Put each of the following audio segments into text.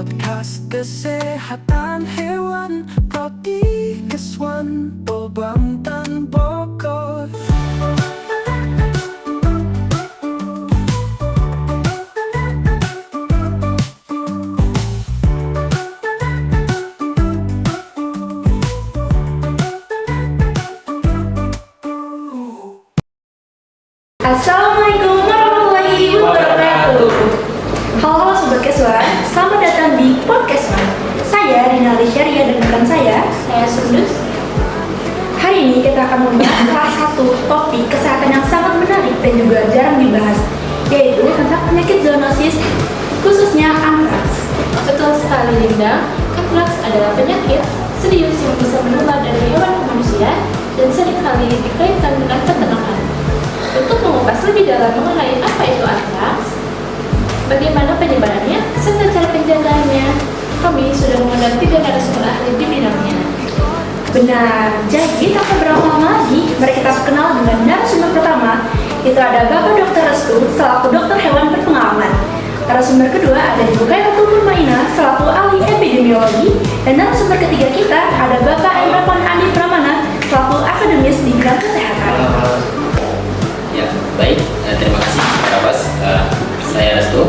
Podcast Kesehatan Hewan Prodi Keswan Polbangtan Bogor. Assalamualaikum warahmatullahi wabarakatuh. Halo Sobat Keswan, selamat datang di Podcast Keswan. Saya Rina Lisharia dan rekan saya Sundus. Hari ini kita akan membahas salah satu topik kesehatan yang sangat menarik dan juga jarang dibahas, yaitu tentang penyakit zoonosis, khususnya antraks. Betul sekali Linda, antraks adalah penyakit serius yang bisa menular dari hewan ke manusia dan seringkali dikaitkan dengan peternakan. Untuk mengupas lebih dalam mengenai apa itu antraks, bagaimana penyebarannya, serta cara penjagaannya, kami sudah mengundang 3 narasumber ahli di bidangnya. Benar, jadi tanpa berlama-lama lagi, mari kita kenal dengan narasumber pertama. Itu ada Bapak Dr. Restu, selaku dokter hewan berpengalaman. Narasumber kedua ada Ibu Khairatul Mutmainah, selaku ahli epidemiologi. Dan narasumber ketiga kita ada Bapak Emrafan Andi Pramana, selaku akademis di bidang kesehatan. Ya, baik. Terima kasih, Pak Bos. Saya Restu.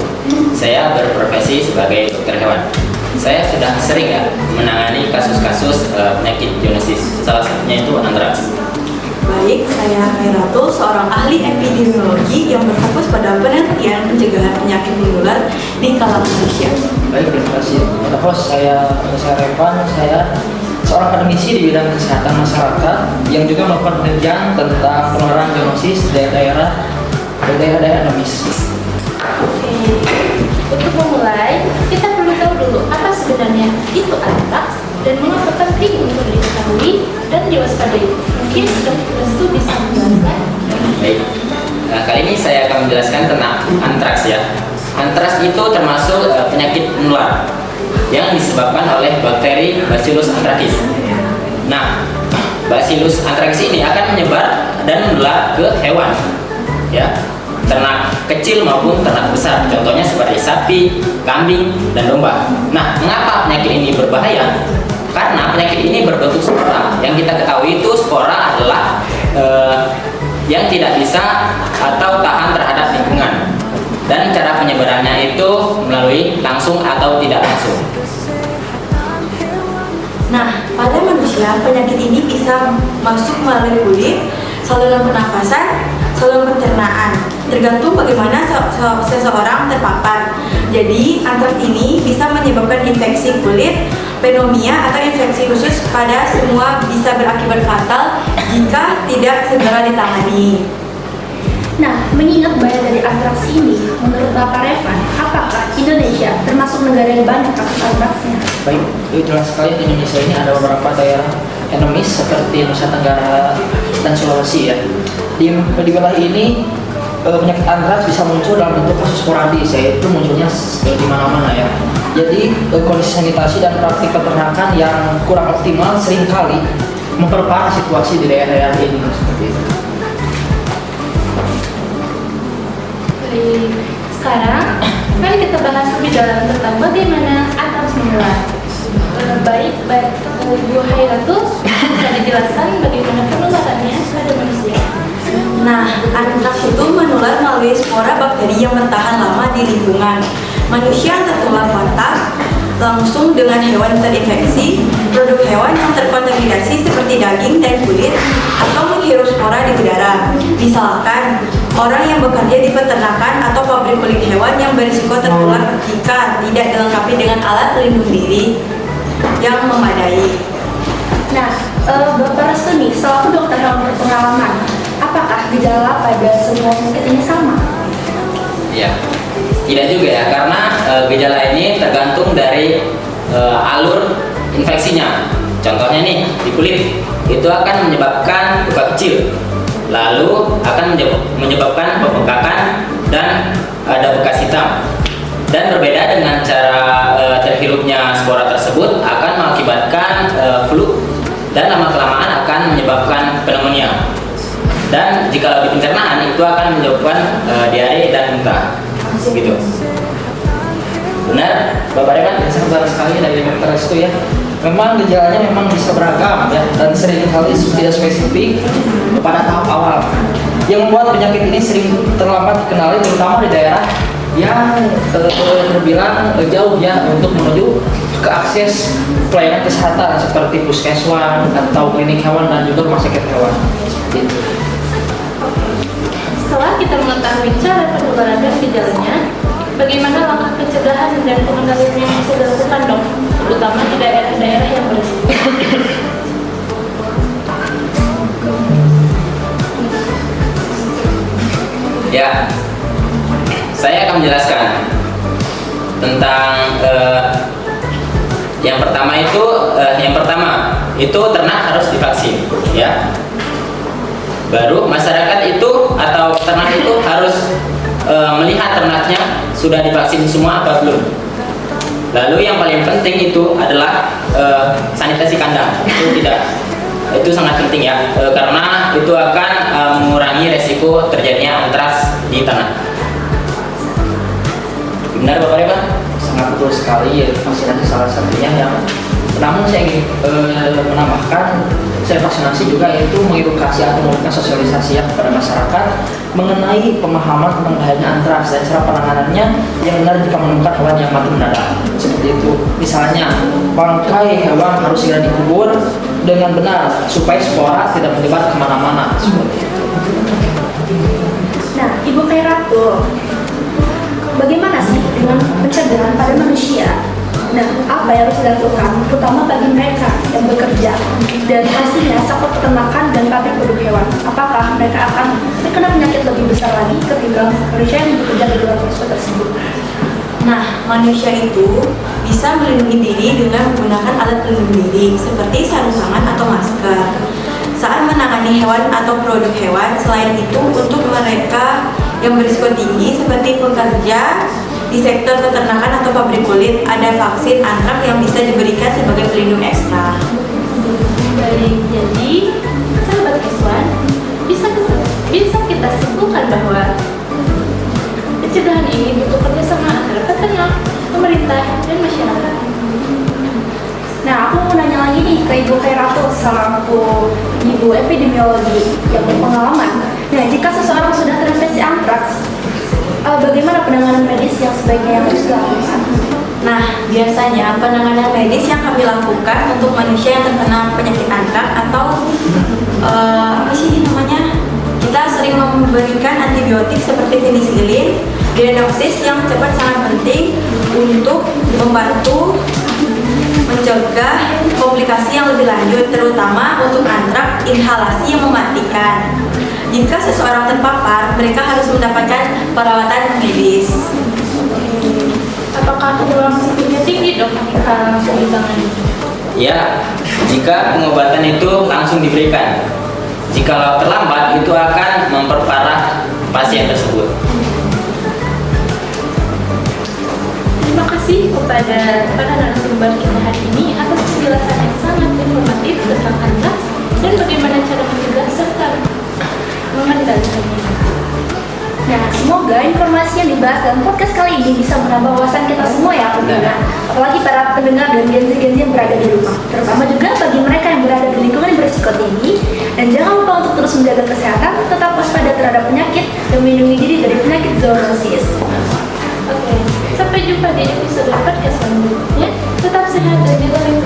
Saya berprofesi sebagai dokter hewan. Saya sudah sering menangani kasus-kasus penyakit zoonosis. Salah satunya itu antraks. Baik, saya Khairatul, seorang ahli epidemiologi yang berfokus pada penelitian pencegahan penyakit menular di kalangan manusia. Baik, terima kasih. Terus saya Revan, saya seorang akademisi di bidang kesehatan masyarakat yang juga melakukan penelitian tentang penularan zoonosis di daerah-daerah endemis. Oke, untuk memulai, kita perlu tahu dulu apa sebenarnya itu antraks dan mengapa penting untuk diketahui dan diwaspadai. Mungkin Dr. Restu bisa menjelaskan. Baik. Kali ini saya akan menjelaskan tentang antraks ya. Antraks itu termasuk penyakit menular yang disebabkan oleh bakteri Bacillus anthracis. Nah, Bacillus anthracis ini akan menyebar dan menular ke hewan, ya, ternak kecil maupun ternak besar. Contohnya seperti sapi, kambing, dan domba. Nah, mengapa penyakit ini berbahaya? Karena penyakit ini berbentuk spora. Yang kita ketahui itu spora adalah yang tidak bisa atau tahan terhadap lingkungan. Dan cara penyebarannya itu melalui langsung atau tidak langsung. Nah, pada manusia, penyakit ini bisa masuk melalui kulit, saluran pernafasan, saluran pencernaan, tergantung bagaimana seseorang terpapar. Jadi, antraks ini bisa menyebabkan infeksi kulit, pneumonia, atau infeksi khusus pada semua bisa berakibat fatal jika tidak segera ditangani. Nah, mengingat bahaya dari antraks ini, menurut Bapak Revan, apakah Indonesia termasuk negara yang banyak kasus antraksnya? Baik, jelas sekali di Indonesia ini ada beberapa daerah endemis seperti Nusa Tenggara dan Sulawesi ya. Di wilayah ini penyakit antraks bisa muncul dalam bentuk kasus sporadis, yaitu munculnya di mana-mana ya. Jadi kondisi sanitasi dan praktik peternakan yang kurang optimal seringkali memperparah situasi di daerah-daerah ini seperti itu. Baik, sekarang mari kita bahas lebih dalam tentang bagaimana antraks menular. Baik, Bu Khairatul, bisa dijelaskan bagaimana penularannya pada manusia? Nah, antraks itu menular melalui spora bakteri yang bertahan lama di lingkungan. Manusia tertular kontak langsung dengan hewan terinfeksi, produk hewan yang terkontaminasi seperti daging dan kulit, atau menghirup spora di udara. Misalkan, orang yang bekerja di peternakan atau pabrik kulit hewan yang berisiko tertular jika tidak dilengkapi dengan alat pelindung diri yang memadai. Nah, Bapak Restu nih, selaku dokter hewan berpengalaman, apakah gejala pada semua penyakit ini sama? Ya, tidak juga ya, karena gejala ini tergantung dari alur infeksinya. Contohnya nih, di kulit itu akan menyebabkan luka kecil, lalu akan menyebabkan pembengkakan dan ada bekas hitam. Dan berbeda dengan cara terhirupnya spora tersebut akan mengakibatkan flu dan lama-kelamaan akan menyebabkan pneumonia. Dan jika di pencernaan itu akan menyebabkan diare dan muntah. Gitu. Benar, Bapak Reman? Sangat sekali dari antraks itu ya. Memang gejalanya memang bisa beragam ya, dan seringkali tidak spesifik pada tahap awal. Yang membuat penyakit ini sering terlambat dikenali, terutama di daerah yang terbilang jauh ya untuk menuju ke akses pelayanan kesehatan seperti puskeswan atau klinik hewan dan juga rumah sakit hewan. Seperti itu. Setelah kita mengetahui cara penularan dan gejalanya, bagaimana langkah pencegahan dan pengendalian yang bisa dilakukan dok, terutama di daerah-daerah yang berisiko? Ya, saya akan menjelaskan tentang yang pertama itu ternak harus divaksin, ya. Baru masyarakat itu atau ternak itu harus melihat ternaknya sudah divaksin semua apa belum. Lalu yang paling penting itu adalah sanitasi kandang. Itu sangat penting ya, karena itu akan mengurangi resiko terjadinya antraks di ternak. Benar Bapak Reman? Sangat betul sekali ya, vaksinasi salah satunya yang. Namun saya ingin menambahkan, saya vaksinasi juga yaitu mengedukasi atau memberikan sosialisasi ya kepada masyarakat mengenai pemahaman tentang bahayanya antraks dan cara penanganannya yang benar jika menemukan hewan yang mati mendadak. Seperti itu, misalnya bangkai hewan harus segera dikubur dengan benar supaya spora tidak menyebar kemana-mana. Seperti itu. Nah, Ibu Khairatul, bagaimana sih dengan pencegahan pada manusia? Nah, apa yang harus dilakukan, terutama bagi mereka yang bekerja dan pastinya sektor peternakan dan pabrik produk hewan? Apakah mereka akan terkena penyakit lebih besar lagi ketimbang manusia yang bekerja di luar sektor tersebut? Nah, manusia itu bisa melindungi diri dengan menggunakan alat pelindung diri seperti sarung tangan atau masker saat menangani hewan atau produk hewan. Selain itu, untuk mereka yang berisiko tinggi seperti pekerja di sektor peternakan atau pabrik kulit, ada vaksin antraks yang bisa diberikan sebagai pelindung ekstra. Baik, jadi sahabat Kiswan, bisa kita simpulkan bahwa pencegahan ini butuh kerjasama antara peternak, pemerintah, dan masyarakat. Nah, aku mau nanya lagi nih ke Ibu Khairatul selaku Ibu epidemiologi yang berpengalaman. Nah, jika seseorang sudah terinfeksi antraks, bagaimana penanganan medis yang sebaiknya yang harus dilakukan? Nah, biasanya penanganan medis yang kami lakukan untuk manusia yang terkena penyakit antraks atau kita sering memberikan antibiotik seperti penisilin, diagnosis yang cepat sangat penting untuk membantu mencegah komplikasi yang lebih lanjut, terutama untuk antraks inhalasi yang mematikan. Jika seseorang terpapar, mereka harus mendapatkan perawatan medis. Apakah kedua risikonya tinggi dok jika langsung ditangani? Ya, jika pengobatan itu langsung diberikan. Jika terlambat, itu akan memperparah pasien tersebut. Terima kasih kepada para narasumber kita hari ini atas penjelasan yang sangat informatif tentang antraks dan bagaimana cara mencegah serta mengendalikannya. Nah, semoga informasi yang dibahas dalam podcast kali ini bisa menambah wawasan kita semua ya tentunya. Apalagi para pendengar dan gen-z yang berada di rumah, terutama juga bagi mereka yang berada di lingkungan yang berisiko tinggi. Dan jangan lupa untuk terus menjaga kesehatan, tetap waspada terhadap penyakit dan melindungi diri dari penyakit zoonosis. Oke, sampai jumpa di episode podcast selanjutnya. Tetap sehat dan jaga lingkungan.